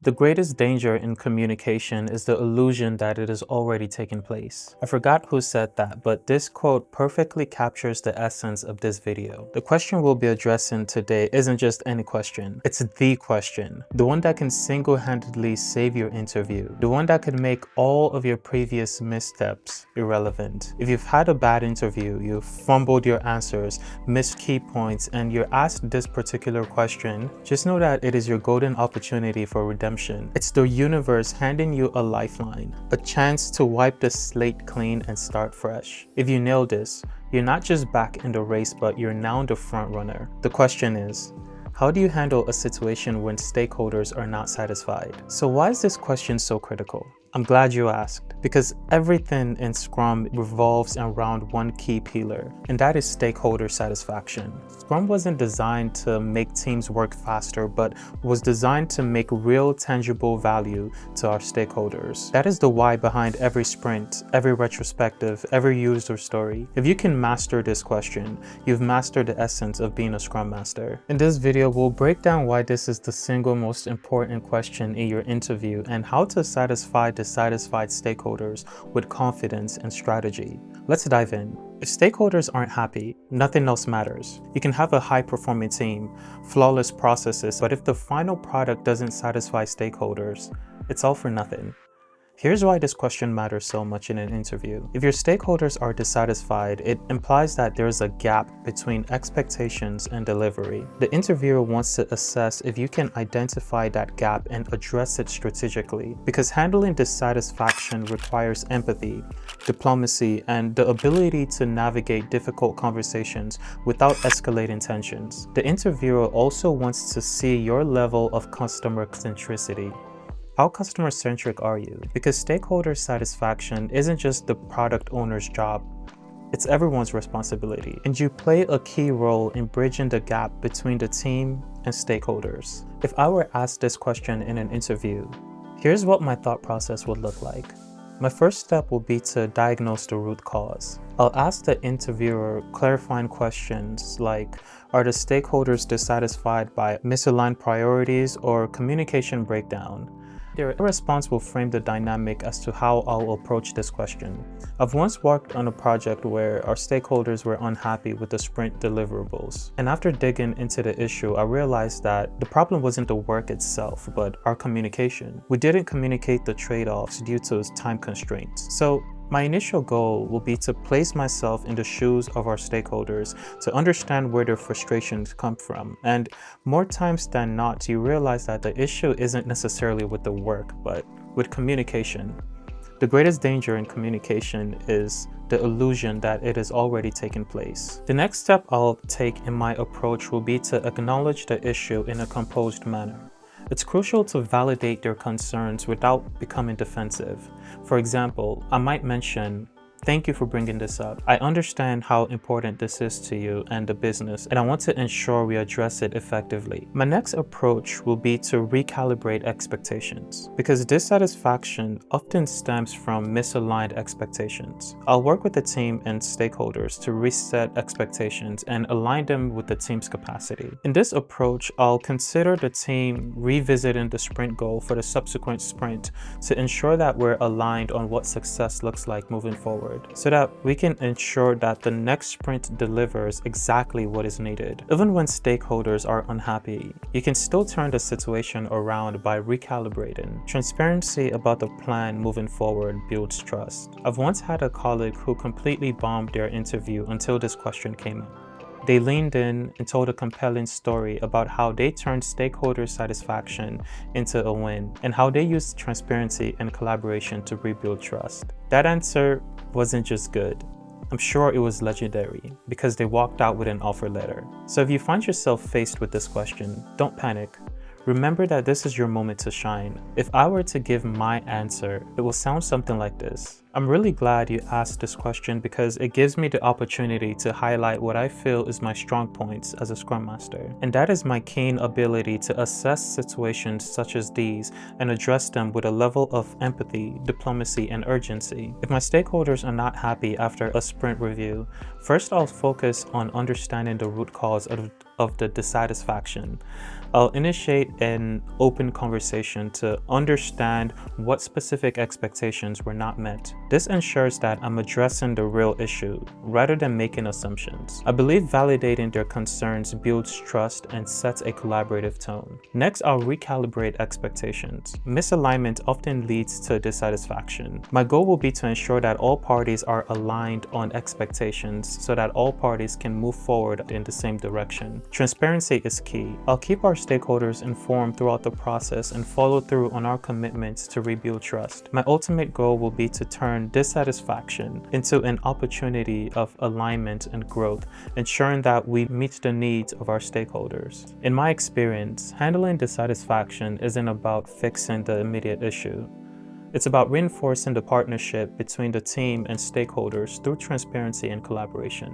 The greatest danger in communication is the illusion that it is already taken place. I forgot who said that, but this quote perfectly captures the essence of this video. The question we'll be addressing today isn't just any question, it's the question. The one that can single-handedly save your interview. The one that can make all of your previous missteps irrelevant. If you've had a bad interview, you've fumbled your answers, missed key points, and you're asked this particular question, just know that it is your golden opportunity for redemption. It's the universe handing you a lifeline, a chance to wipe the slate clean and start fresh. If you nail this, you're not just back in the race, but you're now the front runner. The question is, how do you handle a situation when stakeholders are not satisfied? So why is this question so critical? I'm glad you asked, because everything in Scrum revolves around one key pillar, and that is stakeholder satisfaction. Scrum wasn't designed to make teams work faster, but was designed to make real tangible value to our stakeholders. That is the why behind every sprint, every retrospective, every user story. If you can master this question, you've mastered the essence of being a Scrum Master. In this video, we'll break down why this is the single most important question in your interview and how to satisfy dissatisfied stakeholders with confidence and strategy. Let's dive in. If stakeholders aren't happy, nothing else matters. You can have a high-performing team, flawless processes, but if the final product doesn't satisfy stakeholders, it's all for nothing. Here's why this question matters so much in an interview. If your stakeholders are dissatisfied, it implies that there's a gap between expectations and delivery. The interviewer wants to assess if you can identify that gap and address it strategically, because handling dissatisfaction requires empathy, diplomacy, and the ability to navigate difficult conversations without escalating tensions. The interviewer also wants to see your level of customer centricity. How customer-centric are you? Because stakeholder satisfaction isn't just the product owner's job, it's everyone's responsibility. And you play a key role in bridging the gap between the team and stakeholders. If I were asked this question in an interview, here's what my thought process would look like. My first step will be to diagnose the root cause. I'll ask the interviewer clarifying questions like, are the stakeholders dissatisfied by misaligned priorities or communication breakdown? Their response will frame the dynamic as to how I'll approach this question. I've once worked on a project where our stakeholders were unhappy with the sprint deliverables. And after digging into the issue, I realized that the problem wasn't the work itself, but our communication. We didn't communicate the trade-offs due to time constraints. So my initial goal will be to place myself in the shoes of our stakeholders to understand where their frustrations come from. And more times than not, you realize that the issue isn't necessarily with the work, but with communication. The greatest danger in communication is the illusion that it is already taken place. The next step I'll take in my approach will be to acknowledge the issue in a composed manner. It's crucial to validate their concerns without becoming defensive. For example, I might mention, "Thank you for bringing this up. I understand how important this is to you and the business, and I want to ensure we address it effectively." My next approach will be to recalibrate expectations, because dissatisfaction often stems from misaligned expectations. I'll work with the team and stakeholders to reset expectations and align them with the team's capacity. In this approach, I'll consider the team revisiting the sprint goal for the subsequent sprint to ensure that we're aligned on what success looks like moving forward, so that we can ensure that the next sprint delivers exactly what is needed. Even when stakeholders are unhappy, you can still turn the situation around by recalibrating. Transparency about the plan moving forward builds trust. I've once had a colleague who completely bombed their interview until this question came up. They leaned in and told a compelling story about how they turned stakeholder satisfaction into a win and how they used transparency and collaboration to rebuild trust. That answer wasn't just good. I'm sure it was legendary because they walked out with an offer letter. So if you find yourself faced with this question, don't panic. Remember that this is your moment to shine. If I were to give my answer, it will sound something like this. I'm really glad you asked this question because it gives me the opportunity to highlight what I feel is my strong points as a Scrum Master. And that is my keen ability to assess situations such as these and address them with a level of empathy, diplomacy, and urgency. If my stakeholders are not happy after a sprint review, first I'll focus on understanding the root cause of the dissatisfaction. I'll initiate an open conversation to understand what specific expectations were not met. This ensures that I'm addressing the real issue rather than making assumptions. I believe validating their concerns builds trust and sets a collaborative tone. Next, I'll recalibrate expectations. Misalignment often leads to dissatisfaction. My goal will be to ensure that all parties are aligned on expectations so that all parties can move forward in the same direction. Transparency is key. I'll keep our stakeholders informed throughout the process and follow through on our commitments to rebuild trust. My ultimate goal will be to turn dissatisfaction into an opportunity of alignment and growth, ensuring that we meet the needs of our stakeholders. In my experience, handling dissatisfaction isn't about fixing the immediate issue. It's about reinforcing the partnership between the team and stakeholders through transparency and collaboration.